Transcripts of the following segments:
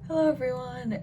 Hello everyone!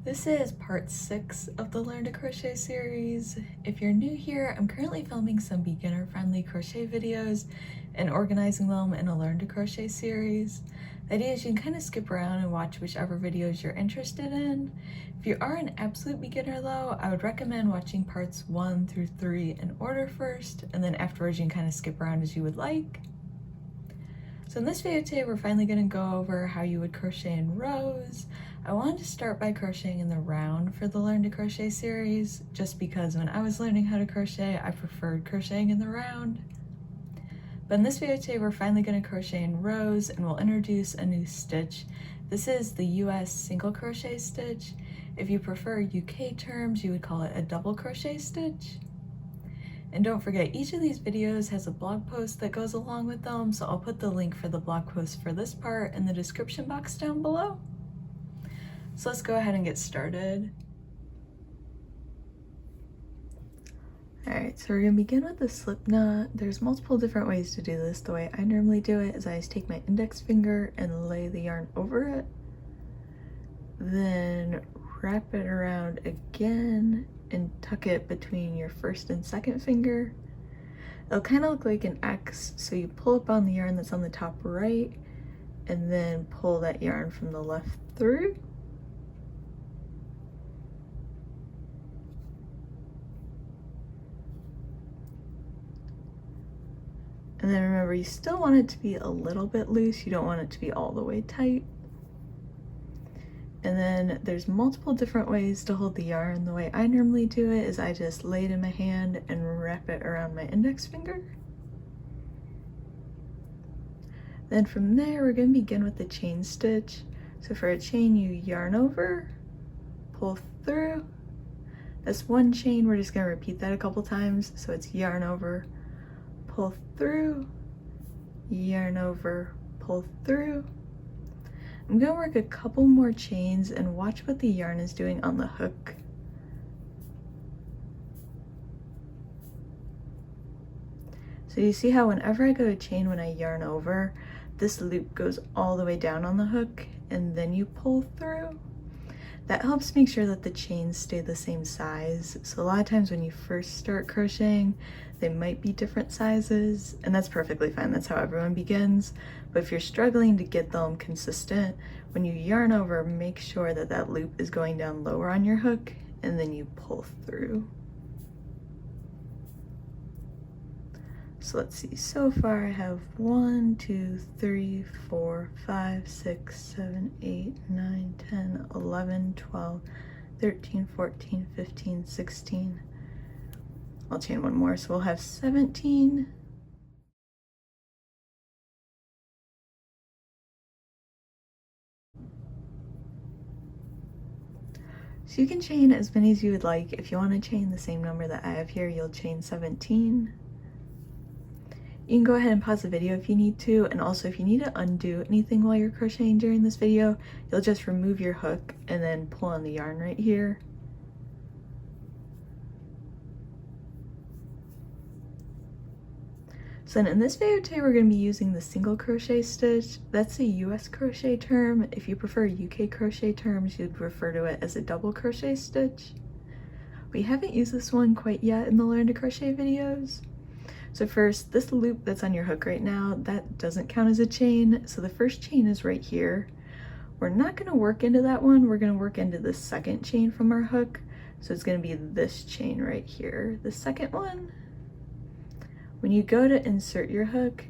This is part 6 of the Learn to Crochet series. If you're new here, I'm currently filming some beginner-friendly crochet videos and organizing them in a Learn to Crochet series. The idea is you can kind of skip around and watch whichever videos you're interested in. If you are an absolute beginner though, I would recommend watching parts 1 through 3 in order first, and then afterwards you can kind of skip around as you would like. So in this video today, we're finally going to go over how you would crochet in rows. I wanted to start by crocheting in the round for the Learn to Crochet series, just because when I was learning how to crochet, I preferred crocheting in the round. But in this video today, we're finally going to crochet in rows, and we'll introduce a new stitch. This is the US single crochet stitch. If you prefer UK terms, you would call it a double crochet stitch. And don't forget, each of these videos has a blog post that goes along with them, so I'll put the link for the blog post for this part in the description box down below. So let's go ahead and get started. Alright, so we're going to begin with the slip knot. There's multiple different ways to do this. The way I normally do it is I just take my index finger and lay the yarn over it, then wrap it around again and tuck it between your first and second finger. It'll kind of look like an X, so you pull up on the yarn that's on the top right and then pull that yarn from the left through. And then remember, you still want it to be a little bit loose, you don't want it to be all the way tight. And then there's multiple different ways to hold the yarn. The way I normally do it is I just lay it in my hand and wrap it around my index finger. Then from there, we're going to begin with the chain stitch. So for a chain, you yarn over, pull through. That's one chain. We're just going to repeat that a couple times. So it's yarn over, pull through, yarn over, pull through. I'm going to work a couple more chains and watch what the yarn is doing on the hook. So you see how whenever I go to chain when I yarn over, this loop goes all the way down on the hook and then you pull through. That helps make sure that the chains stay the same size. So a lot of times when you first start crocheting, they might be different sizes, and that's perfectly fine. That's how everyone begins. But if you're struggling to get them consistent, when you yarn over, make sure that that loop is going down lower on your hook, and then you pull through. So let's see, so far I have 1, 2, 3, 4, 5, 6, 7, 8, 9, 10, 11, 12, 13, 14, 15, 16. I'll chain one more, so we'll have 17. So you can chain as many as you would like. If you want to chain the same number that I have here, you'll chain 17. You can go ahead and pause the video if you need to, and also if you need to undo anything while you're crocheting during this video, you'll just remove your hook and then pull on the yarn right here. So then in this video today, we're going to be using the single crochet stitch. That's a US crochet term. If you prefer UK crochet terms, you'd refer to it as a double crochet stitch. We haven't used this one quite yet in the Learn to Crochet videos. So first, this loop that's on your hook right now, that doesn't count as a chain. So the first chain is right here. We're not going to work into that one. We're going to work into the second chain from our hook. So it's going to be this chain right here, the second one. When you go to insert your hook,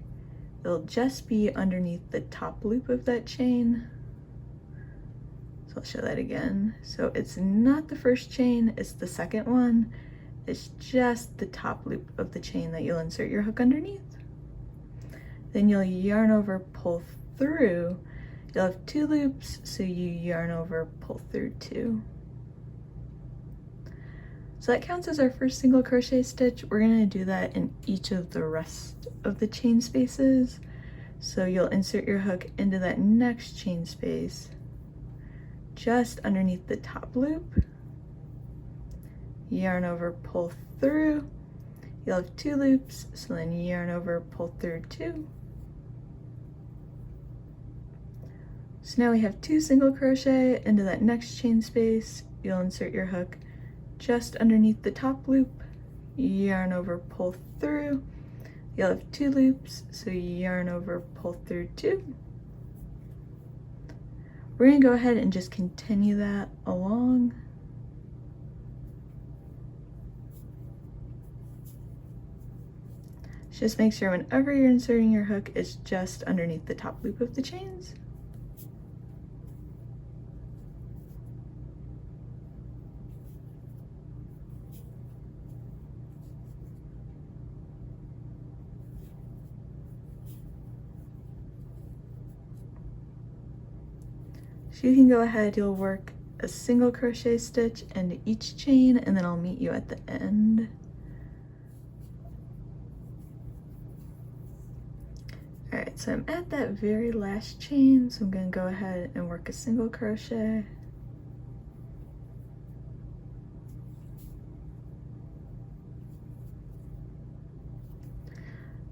it'll just be underneath the top loop of that chain. So I'll show that again. So it's not the first chain, it's the second one. It's just the top loop of the chain that you'll insert your hook underneath. Then you'll yarn over, pull through. You'll have 2 loops, so you yarn over, pull through 2. So that counts as our first single crochet stitch. We're going to do that in each of the rest of the chain spaces. So you'll insert your hook into that next chain space, just underneath the top loop. Yarn over, pull through. You'll have 2 loops, so then yarn over, pull through 2. So now we have 2 single crochet into that next chain space. You'll insert your hook just underneath the top loop, yarn over, pull through. You'll have 2 loops, so yarn over, pull through 2. We're going to go ahead and just continue that along. Just make sure whenever you're inserting your hook, it's just underneath the top loop of the chains. So you can go ahead, you'll work a single crochet stitch into each chain, and then I'll meet you at the end. Alright, so I'm at that very last chain, so I'm going to go ahead and work a single crochet.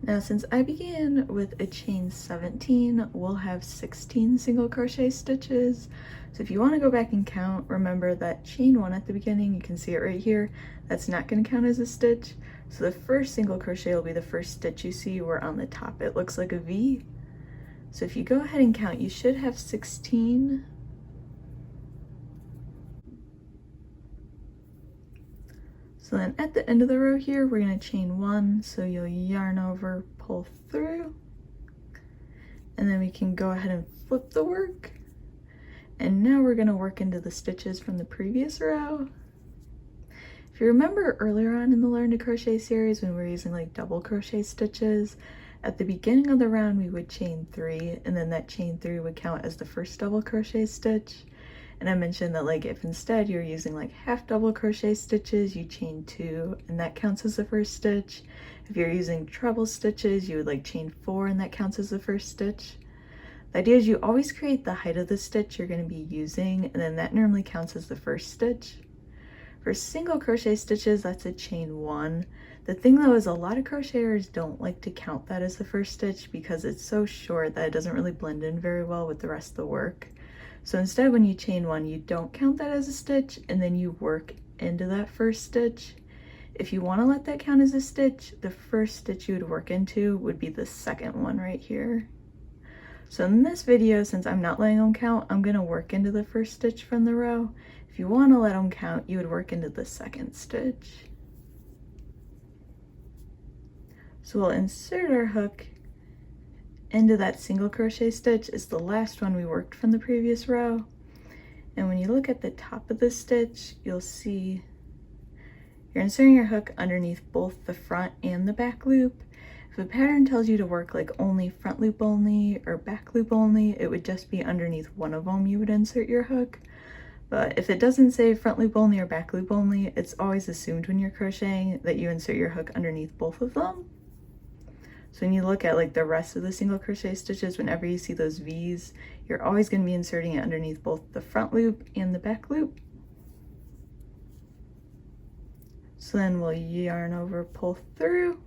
Now since I began with a chain 17, we'll have 16 single crochet stitches. So if you want to go back and count, remember that chain 1 at the beginning, you can see it right here, that's not going to count as a stitch. So the first single crochet will be the first stitch you see where on the top it looks like a V. So if you go ahead and count, you should have 16. So then at the end of the row here, we're going to chain 1, so you'll yarn over, pull through, and then we can go ahead and flip the work. And now we're going to work into the stitches from the previous row. If you remember earlier on in the Learn to Crochet series when we were using like double crochet stitches, at the beginning of the round we would chain 3, and then that chain 3 would count as the first double crochet stitch. And I mentioned that like if instead you're using like half double crochet stitches, you chain 2 and that counts as the first stitch. If you're using treble stitches, you would like chain 4 and that counts as the first stitch. The idea is you always create the height of the stitch you're going to be using, and then that normally counts as the first stitch. For single crochet stitches, that's a chain 1. The thing though is a lot of crocheters don't like to count that as the first stitch because it's so short that it doesn't really blend in very well with the rest of the work. So instead, when you chain 1, you don't count that as a stitch, and then you work into that first stitch. If you want to let that count as a stitch, the first stitch you would work into would be the second one right here. So in this video, since I'm not letting them count, I'm going to work into the first stitch from the row. If you want to let them count, you would work into the second stitch. So we'll insert our hook into that single crochet stitch. Is the last one we worked from the previous row. And when you look at the top of the stitch, you'll see you're inserting your hook underneath both the front and the back loop. If a pattern tells you to work like only front loop only or back loop only, it would just be underneath one of them you would insert your hook. But if it doesn't say front loop only or back loop only, it's always assumed when you're crocheting that you insert your hook underneath both of them. So when you look at like the rest of the single crochet stitches, whenever you see those V's, you're always going to be inserting it underneath both the front loop and the back loop. So then we'll yarn over, pull through.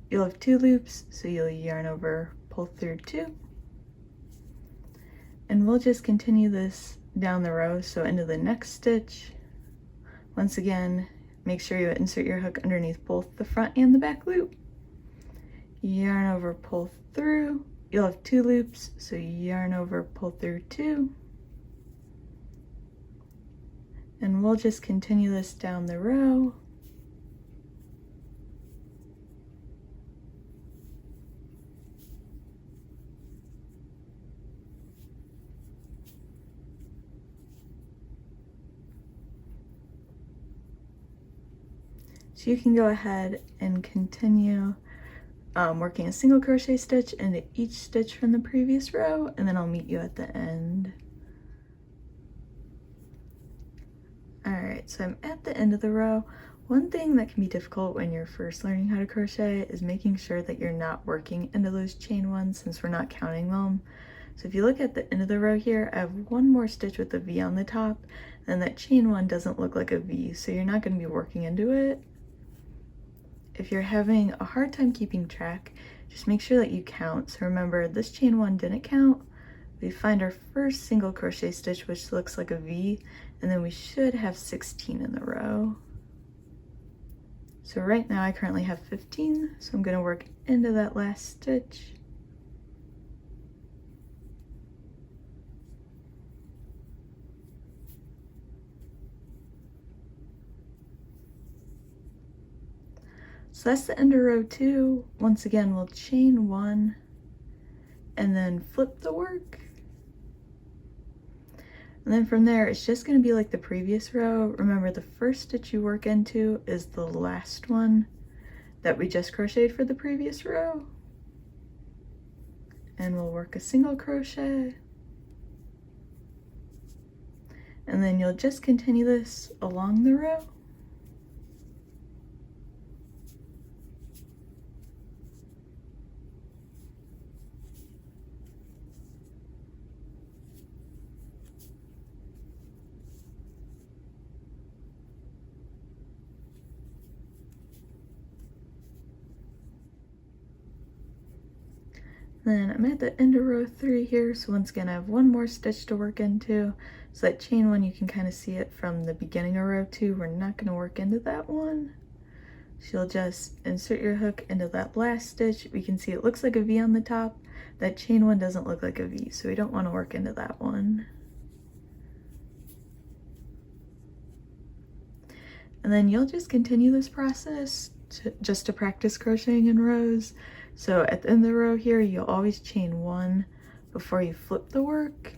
You'll have 2 loops, so you'll yarn over, pull through 2. And we'll just continue this down the row, so into the next stitch. Once again, make sure you insert your hook underneath both the front and the back loop. Yarn over, pull through. You'll have 2 loops, so yarn over, pull through 2. And we'll just continue this down the row. So you can go ahead and continue working a single crochet stitch into each stitch from the previous row, and then I'll meet you at the end. Alright, so I'm at the end of the row. One thing that can be difficult when you're first learning how to crochet is making sure that you're not working into those chain 1 since we're not counting them. So if you look at the end of the row here, I have one more stitch with a V on the top, and that chain 1 doesn't look like a V, so you're not going to be working into it. If you're having a hard time keeping track, just make sure that you count. So remember, this chain 1 didn't count, we find our first single crochet stitch, which looks like a V, and then we should have 16 in the row. So right now I currently have 15, so I'm going to work into that last stitch. So that's the end of row 2. Once again, we'll chain 1 and then flip the work. And then from there, it's just going to be like the previous row. Remember, the first stitch you work into is the last one that we just crocheted for the previous row. And we'll work a single crochet. And then you'll just continue this along the row. Then I'm at the end of row 3 here, so once again I have one more stitch to work into. So that chain 1, you can kind of see it from the beginning of row 2. We're not going to work into that one. So you'll just insert your hook into that last stitch. We can see it looks like a V on the top. That chain 1 doesn't look like a V, so we don't want to work into that one. And then you'll just continue this process just to practice crocheting in rows. So at the end of the row here, you'll always chain 1 before you flip the work.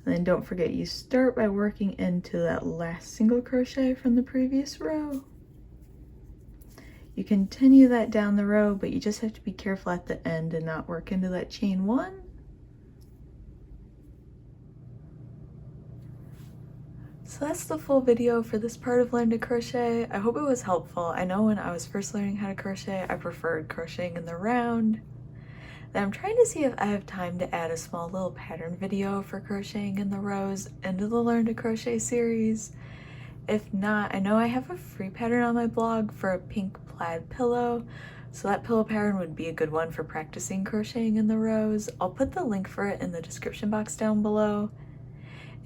And then don't forget, you start by working into that last single crochet from the previous row. You continue that down the row, but you just have to be careful at the end and not work into that chain 1. So that's the full video for this part of Learn to Crochet. I hope it was helpful. I know when I was first learning how to crochet, I preferred crocheting in the round. Then I'm trying to see if I have time to add a small little pattern video for crocheting in the rows into the Learn to Crochet series. If not, I know I have a free pattern on my blog for a pink plaid pillow, so that pillow pattern would be a good one for practicing crocheting in the rows. I'll put the link for it in the description box down below.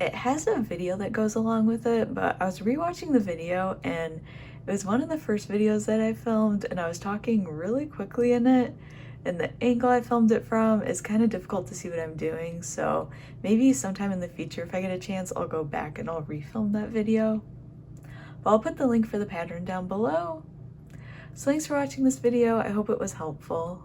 It has a video that goes along with it, but I was rewatching the video and it was one of the first videos that I filmed, and I was talking really quickly in it, and the angle I filmed it from is kind of difficult to see what I'm doing, so maybe sometime in the future if I get a chance I'll go back and I'll refilm that video. But I'll put the link for the pattern down below. So thanks for watching this video. I hope it was helpful.